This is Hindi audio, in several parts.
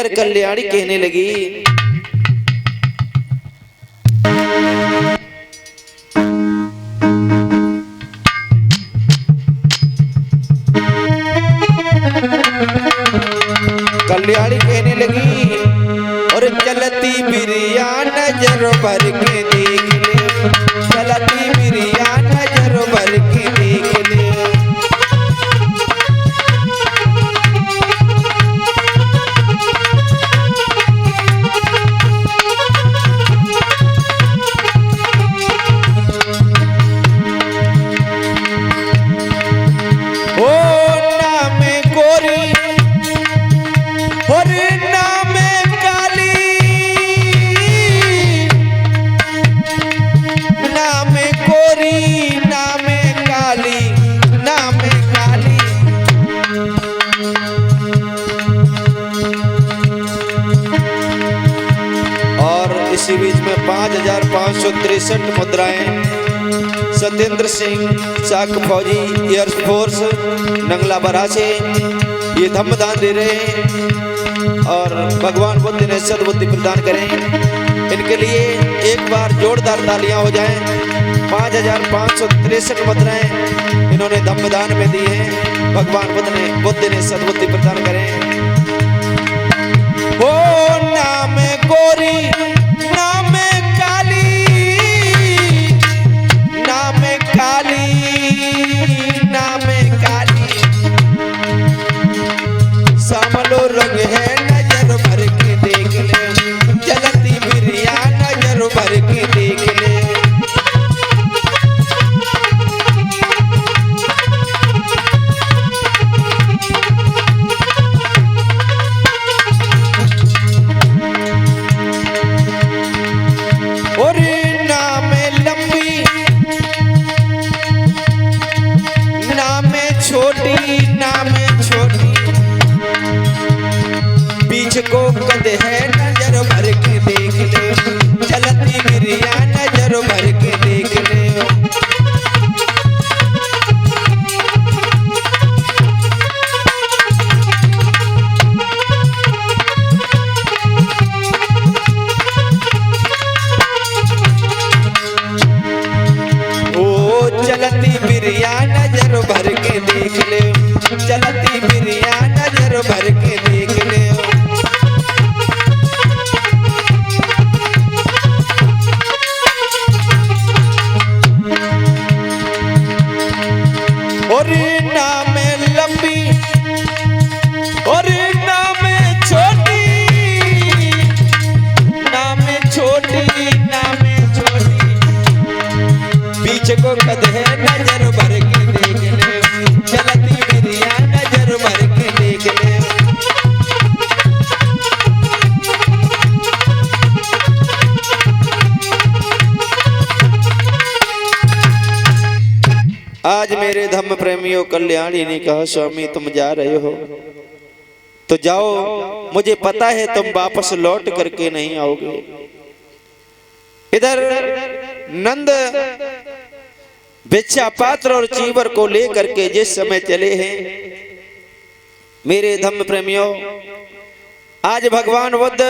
इधर कल्याणी कहने लगी, कल्याणी कहने लगी, और चलती बिरिया नजर भर के देख ले, चलती बिरिया नजर भर के देख ले। इसी बीच में 5563 मुद्राएं सत्येंद्र सिंह चाक फौजी एयरफोर्स नंगला बरा से ये धम्मदान दे रहे हैं और भगवान बुद्ध ने सद्बुद्धि प्रदान करें। इनके लिए एक बार जोरदार तालियां हो जाएं। 5563 मुद्राएं इन्होंने धम्मदान में दी हैं। भगवान बुद्ध ने सद्बुद्धि प्रदान करें। ओ नाम गोरी रंग है नजर भर के देख ले, चलती बिरिया नजर भर के देख ले। और नाम लंबी नाम छोटी नाम छोटी बीच को कद है नजर भर के देख ले, चलती बिरिया नजर भर के देख ले। ओ चलती बिरिया नजर भर के देख ले, चलती बिरिया नजर भर के देख ले। और नाम लंबी और नाम छोटी नाम छोटी नाम छोटी बीच को कद है नजर भर के देख ले, चलती बिरिया नजर भर के देख ले। आज मेरे धम्म प्रेमियों कल्याणी ने कहा, स्वामी तुम जा रहे हो तो जाओ, मुझे पता है तुम वापस लौट करके नहीं आओगे। इधर नंद भिक्षा पात्र और चीवर को लेकर के जिस समय चले हैं, मेरे धम्म प्रेमियों आज भगवान बुद्ध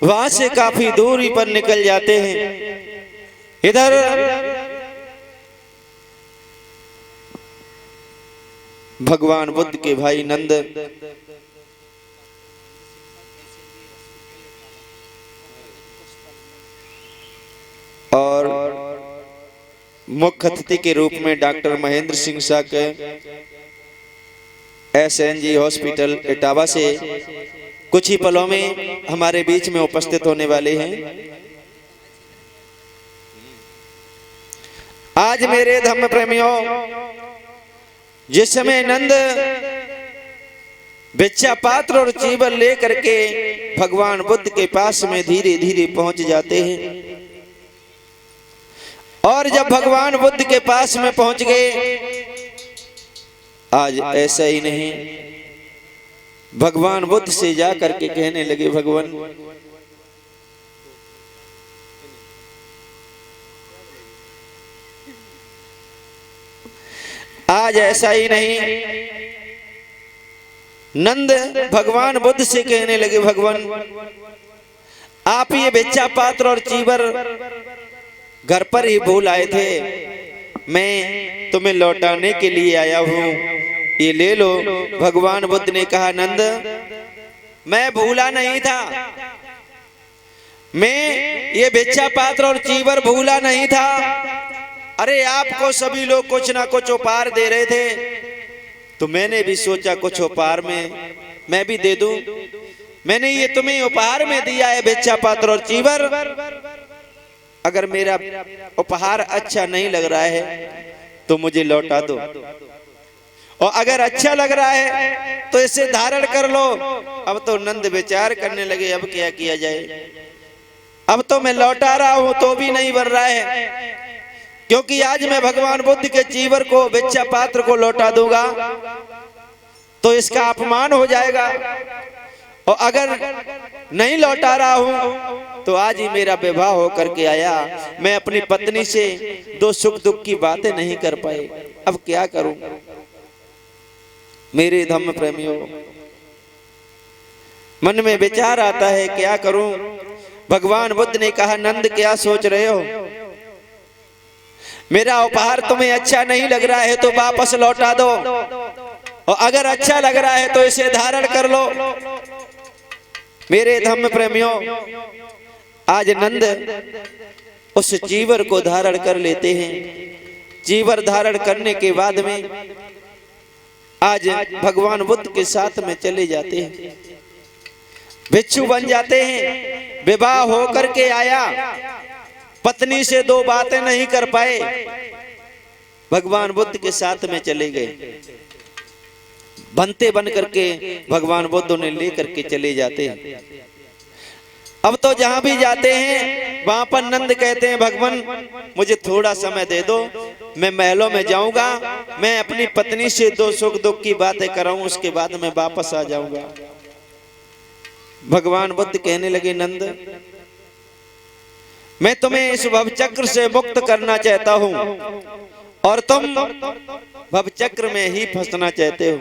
वहां से काफी दूरी पर निकल जाते हैं। इधर भगवान बुद्ध के भाई नंद और मुख्य अतिथि के रूप में डॉक्टर महेंद्र सिंह साक SNG हॉस्पिटल इटावा से कुछ ही पलों में हमारे बीच में उपस्थित होने वाले हैं। आज मेरे धम्म प्रेमियों जिस समय नंद भिक्षा पात्र और चीवर लेकर के भगवान बुद्ध के पास में धीरे धीरे पहुंच जाते हैं, और जब भगवान बुद्ध के पास में पहुंच गए, आज ऐसा ही नहीं, भगवान बुद्ध से जा करके कहने लगे, भगवान आज ऐसा ही नहीं, नंद भगवान बुद्ध से कहने लगे, भगवान आप ये भिक्षा पात्र और चीवर घर पर ही भूल आए थे, मैं तुम्हें लौटाने के लिए आया हूँ, ये ले लो। भगवान बुद्ध ने कहा, नंद मैं भूला नहीं था, मैं ये भिक्षा पात्र और चीवर भूला नहीं था। अरे आपको सभी लोग कुछ ना कुछ उपहार दे रहे थे, तो मैंने भी सोचा कुछ उपहार में मैं भी दे दूं। मैंने ये तुम्हें उपहार में दिया है भिक्षा पात्र और चीवर। अगर मेरा उपहार अच्छा नहीं लग रहा है तो मुझे लौटा दो, और अगर अच्छा लग रहा है तो इसे धारण कर लो। अब तो नंद विचार करने लगे, अब क्या किया जाए। अब तो मैं लौटा रहा हूं तो भी नहीं बन रहा है, क्योंकि आज मैं भगवान बुद्ध के चीवर को, भिक्षा पात्र को लौटा दूंगा तो इसका अपमान हो जाएगा, और अगर नहीं लौटा रहा हूं तो आज ही मेरा विवाह होकर के आया, मैं अपनी पत्नी से दो सुख दुख की बातें नहीं कर पाए, अब क्या करूं। मेरे धम्म प्रेमियों, मन में विचार आता है क्या करूं। भगवान बुद्ध ने कहा, नंद क्या सोच रहे हो, मेरा उपहार तुम्हें अच्छा नहीं लग रहा है तो वापस लौटा दो, और अगर अच्छा लग रहा है तो इसे धारण कर लो। मेरे धम्म प्रेमियों, आज नंद उस चीवर को धारण कर लेते हैं। चीवर धारण करने के बाद में आज भगवान बुद्ध के साथ में चले जाते हैं, भिक्षु बन जाते हैं। विवाह होकर के आया, पत्नी से दो बातें नहीं कर पाए, भगवान बुद्ध के साथ में चले गए। बनते बन करके भगवान बुद्ध उन्हें लेकर के चले जाते हैं। अब तो जहां भी जाते हैं वहां पर नंद कहते हैं, भगवान मुझे थोड़ा समय दे दो, मैं महलों में जाऊंगा, मैं अपनी पत्नी से दो सुख दुख की बातें कराऊं, उसके बाद मैं वापस आ जाऊंगा। भगवान बुद्ध कहने लगे, नंद मैं तुम्हें इस भवचक्र से मुक्त करना चाहता हूं, और तुम भवचक्र में ही फंसना चाहते हो।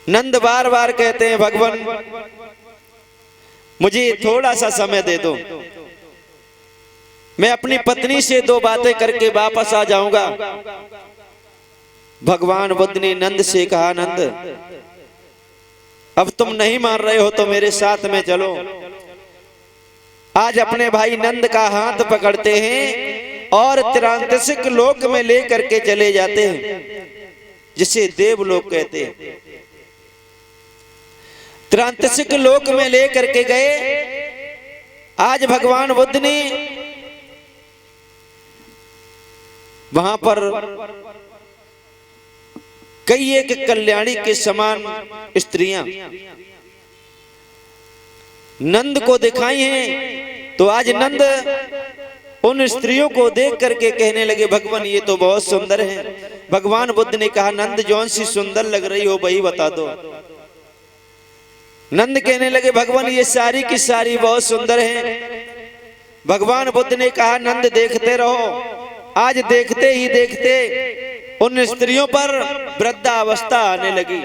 नंद बार बार कहते हैं, भगवान मुझे थोड़ा सा समय दे दो, मैं अपनी पत्नी से दो बातें करके वापस आ जाऊंगा। भगवान बुद्ध ने नंद से कहा, नंद अब तुम नहीं मान रहे हो तो मेरे साथ में चलो। आज अपने भाई नंद का हाथ पकड़ते हैं और त्रांतिक लोक में लेकर के चले जाते हैं, जिसे देवलोक कहते हैं। त्रांतिक लोक में लेकर के गए। आज भगवान बुद्ध ने वहां पर कई एक कल्याणी के समान स्त्रियां नंद को दिखाई हैं, तो आज नंद उन स्त्रियों को देख करके कहने लगे, भगवान ये तो बहुत सुंदर हैं। भगवान बुद्ध ने कहा, नंद जौन सी सुंदर लग रही हो वही बता दो। नंद कहने लगे, भगवान ये सारी की सारी बहुत सुंदर हैं। भगवान बुद्ध ने कहा, नंद देखते रहो। आज देखते ही देखते उन स्त्रियों पर वृद्धावस्था आने लगी।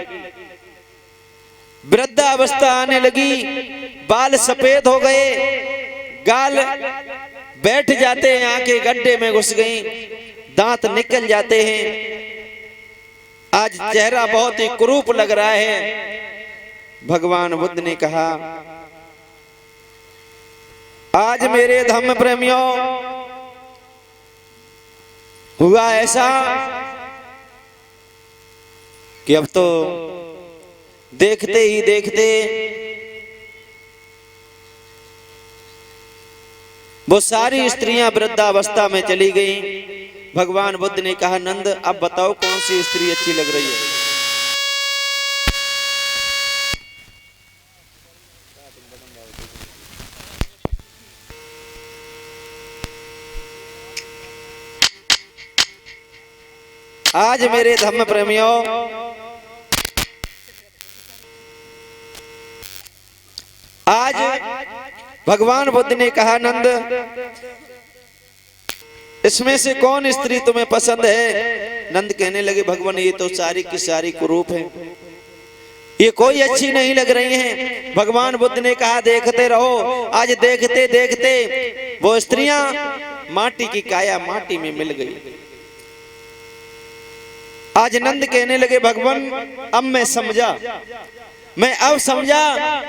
वृद्धावस्था आने लगी, बाल सफेद हो गए, गाल बैठ जाते हैं, आंखें गड्ढे में घुस गईं, दांत निकल जाते हैं। आज चेहरा बहुत ही कुरूप लग रहा है। भगवान बुद्ध ने कहा, आज मेरे धम्म प्रेमियों हुआ ऐसा कि अब तो देखते ही देखते वो सारी स्त्रियां वृद्धावस्था में चली गईं। भगवान बुद्ध ने कहा, नंद अब बताओ कौन सी स्त्री अच्छी लग रही है। आज मेरे धम्म प्रेमियों आज भगवान बुद्ध ने कहा, नंद इसमें से कौन स्त्री तुम्हें पसंद है? नंद कहने लगे भगवान ये तो सारी की सारी कुरूप है, ये कोई अच्छी नहीं लग रही हैं। भगवान बुद्ध ने कहा देखते रहो। आज देखते देखते वो स्त्रियां माटी की काया माटी में मिल गई। आज नंद कहने लगे भगवान अब मैं समझा, मैं अब समझा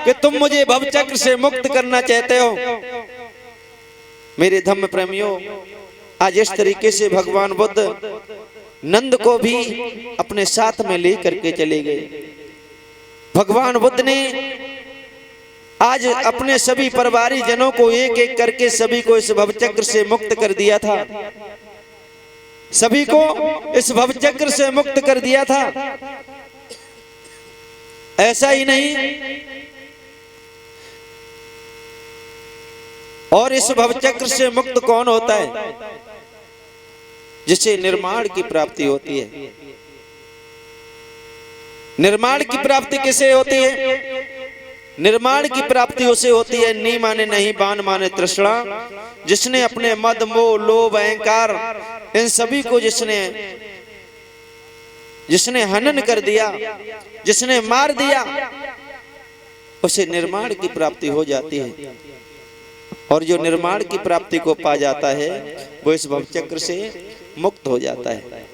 कि तुम मुझे भवचक्र से मुक्त करना चाहते हो। मेरे धम्म प्रेमियों, आज इस तरीके से भगवान बुद्ध नंद को भी अपने साथ में लेकर के चले गए। भगवान बुद्ध ने आज अपने सभी परिवारी जनों को एक एक करके सभी को इस भवचक्र से मुक्त कर दिया था, सभी को इस भवचक्र से मुक्त कर दिया था। ऐसा ही नहीं, और इस भवचक्र से मुक्त कौन होता है? जिसे निर्माण की प्राप्ति होती है। निर्माण की प्राप्ति किसे होती है? निर्माण की प्राप्ति उसे होती है नी माने नहीं, बान माने तृष्णा, जिसने अपने मद मोह लोभ अहंकार इन सभी को जिसने हनन कर दिया, जिसने मार दिया, उसे निर्माण की प्राप्ति हो जाती है। और जो निर्माण की प्राप्ति को पा जाता है वो इस भवचक्र से मुक्त हो जाता है।